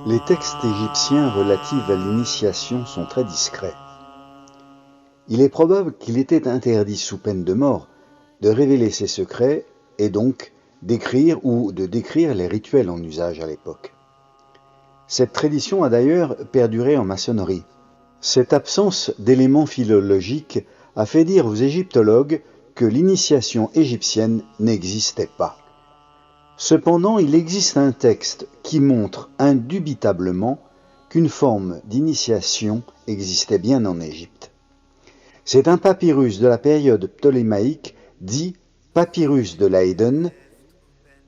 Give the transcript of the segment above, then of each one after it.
Les textes égyptiens relatifs à l'initiation sont très discrets. Il est probable qu'il était interdit sous peine de mort de révéler ces secrets et donc d'écrire ou de décrire les rituels en usage à l'époque. Cette tradition a d'ailleurs perduré en maçonnerie. Cette absence d'éléments philologiques a fait dire aux égyptologues que l'initiation égyptienne n'existait pas. Cependant, il existe un texte qui montre indubitablement qu'une forme d'initiation existait bien en Égypte. C'est un papyrus de la période ptolémaïque dit papyrus de Leyden,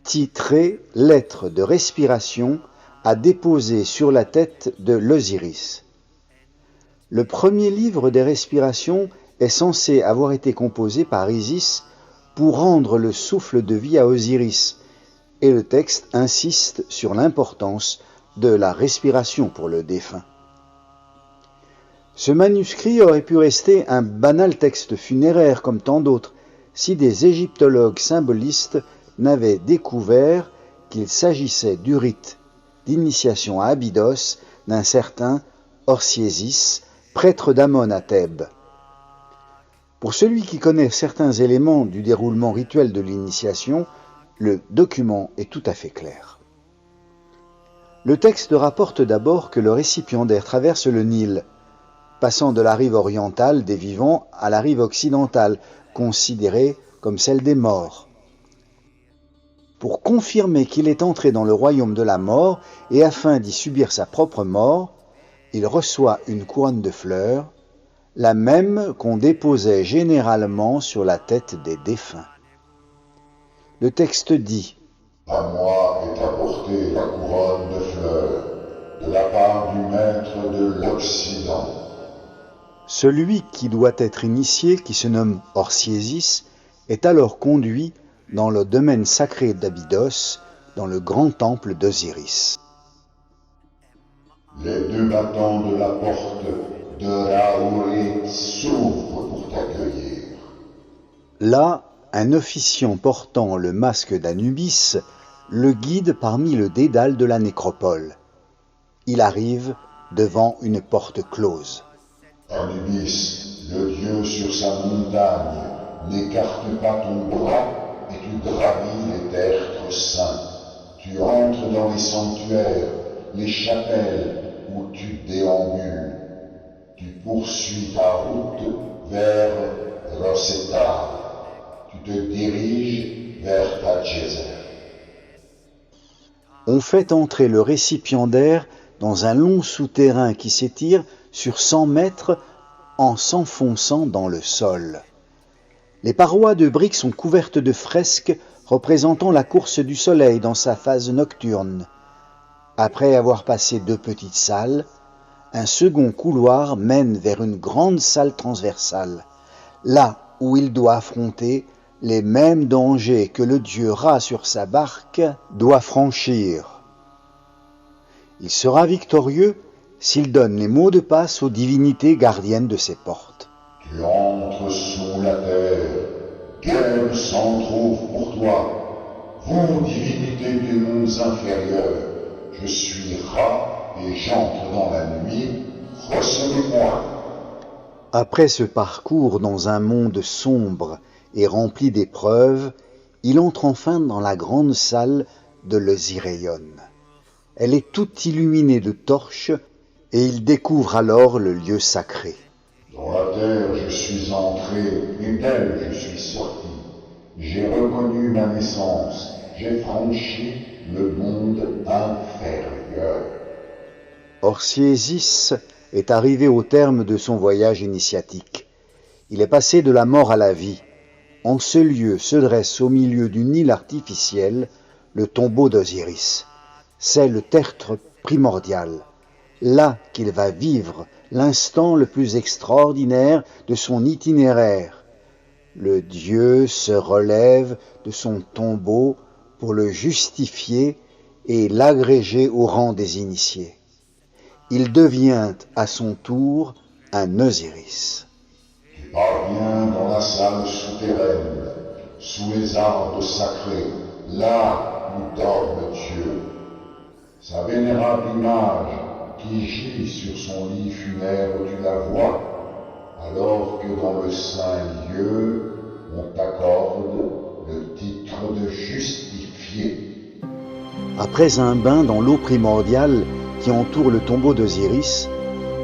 titré « Lettre de respiration à déposer sur la tête de l'Osiris ». Le premier livre des respirations est censé avoir été composé par Isis pour rendre le souffle de vie à Osiris, et le texte insiste sur l'importance de la respiration pour le défunt. Ce manuscrit aurait pu rester un banal texte funéraire comme tant d'autres, si des égyptologues symbolistes n'avaient découvert qu'il s'agissait du rite d'initiation à Abydos d'un certain Orsiésis, prêtre d'Amon à Thèbes. Pour celui qui connaît certains éléments du déroulement rituel de l'initiation, le document est tout à fait clair. Le texte rapporte d'abord que le récipiendaire traverse le Nil, passant de la rive orientale des vivants à la rive occidentale, considérée comme celle des morts. Pour confirmer qu'il est entré dans le royaume de la mort et afin d'y subir sa propre mort, il reçoit une couronne de fleurs, la même qu'on déposait généralement sur la tête des défunts. Le texte dit « À moi est apportée la couronne de fleurs, de la part du maître de l'Occident. » Celui qui doit être initié, qui se nomme Orsiésis, est alors conduit dans le domaine sacré d'Abydos, dans le grand temple d'Osiris. Les deux battants de la porte de Raouri s'ouvrent pour t'accueillir. Là, un officiant portant le masque d'Anubis le guide parmi le dédale de la nécropole. Il arrive devant une porte close. Anubis, le dieu sur sa montagne, n'écarte pas ton bras et tu gravis les tertres saints. Tu entres dans les sanctuaires, les chapelles où tu déambules. Tu poursuis ta route vers Rosetta. Tu te diriges vers Tadjézer. On fait entrer le récipiendaire dans un long souterrain qui s'étire sur 100 mètres en s'enfonçant dans le sol. Les parois de briques sont couvertes de fresques représentant la course du soleil dans sa phase nocturne. Après avoir passé 2 petites salles, un second couloir mène vers une grande salle transversale, là où il doit affronter les mêmes dangers que le dieu Ra sur sa barque doit franchir. Il sera victorieux s'il donne les mots de passe aux divinités gardiennes de ses portes. Tu entres sous la terre, quel s'en trouve pour toi, vous divinités des mondes inférieurs, je suis Ra et j'entre dans la nuit, recevez-moi. Après ce parcours dans un monde sombre et rempli d'épreuves, il entre enfin dans la grande salle de l'Osireion. Elle est toute illuminée de torches et il découvre alors le lieu sacré. Dans la terre je suis entré et d'elle je suis sorti. J'ai reconnu ma naissance, j'ai franchi le monde inférieur. Orsiésis est arrivé au terme de son voyage initiatique. Il est passé de la mort à la vie. En ce lieu se dresse au milieu du Nil artificiel le tombeau d'Osiris. c'est le tertre primordial, là qu'il va vivre l'instant le plus extraordinaire de son itinéraire. Le Dieu se relève de son tombeau pour le justifier et l'agréger au rang des initiés. Il devient à son tour un Osiris. Tu parviens dans la salle souterraine, sous les arbres sacrés, là où dorme Dieu. Sa vénérable image qui gît sur son lit funèbre, tu la vois, alors que dans le saint lieu, on t'accorde le titre de justifié. Après un bain dans l'eau primordiale qui entoure le tombeau d'Osiris,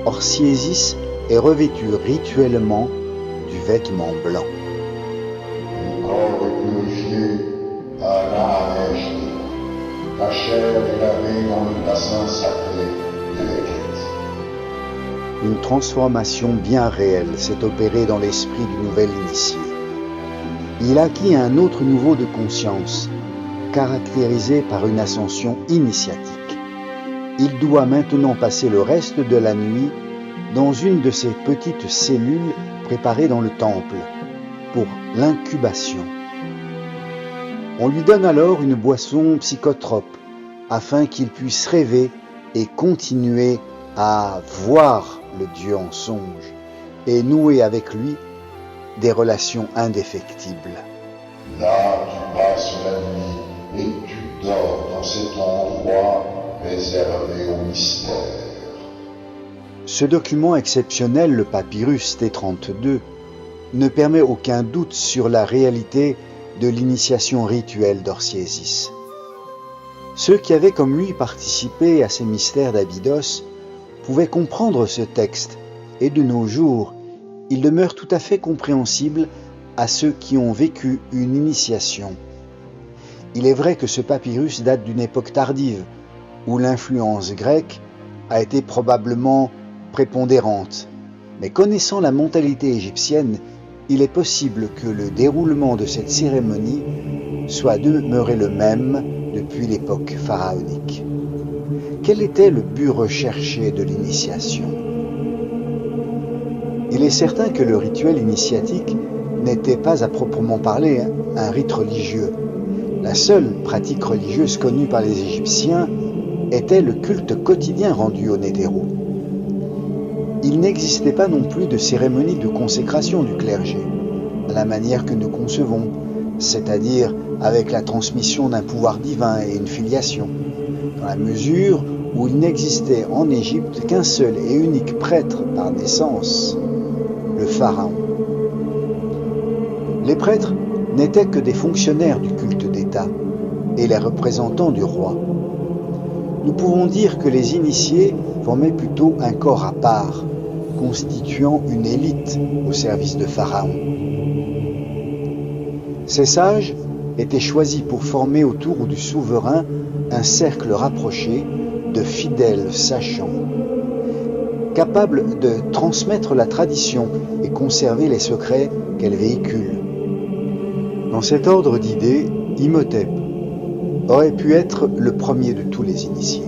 Orsiésis est revêtu rituellement du vêtement blanc. Ton corps est purifié par Nahanesh. Ta chair est lavée dans le bassin sacré de l'Eket. Une transformation bien réelle s'est opérée dans l'esprit du nouvel initié. Il acquit un autre niveau de conscience, caractérisé par une ascension initiatique. Il doit maintenant passer le reste de la nuit dans une de ces petites cellules préparées dans le temple pour l'incubation. On lui donne alors une boisson psychotrope afin qu'il puisse rêver et continuer à voir le Dieu en songe et nouer avec lui des relations indéfectibles. Là, tu passes la nuit et tu dors dans cet endroit réservé au mystère. Ce document exceptionnel, le papyrus T32, ne permet aucun doute sur la réalité de l'initiation rituelle d'Orsiésis. Ceux qui avaient comme lui participé à ces mystères d'Abydos pouvaient comprendre ce texte, et de nos jours, il demeure tout à fait compréhensible à ceux qui ont vécu une initiation. Il est vrai que ce papyrus date d'une époque tardive, où l'influence grecque a été probablement prépondérante. Mais connaissant la mentalité égyptienne, il est possible que le déroulement de cette cérémonie soit demeuré le même depuis l'époque pharaonique. Quel était le but recherché de l'initiation ? Il est certain que le rituel initiatique n'était pas à proprement parler un rite religieux. La seule pratique religieuse connue par les Égyptiens était le culte quotidien rendu au Néthéru. Il n'existait pas non plus de cérémonie de consécration du clergé, à la manière que nous concevons, c'est-à-dire avec la transmission d'un pouvoir divin et une filiation, dans la mesure où il n'existait en Égypte qu'un seul et unique prêtre par naissance, le pharaon. Les prêtres n'étaient que des fonctionnaires du culte d'État et les représentants du roi. Nous pouvons dire que les initiés formaient plutôt un corps à part, constituant une élite au service de Pharaon. Ces sages étaient choisis pour former autour du souverain un cercle rapproché de fidèles sachants, capables de transmettre la tradition et conserver les secrets qu'elle véhicule. Dans cet ordre d'idées, Imhotep aurait pu être le premier de tous les initiés.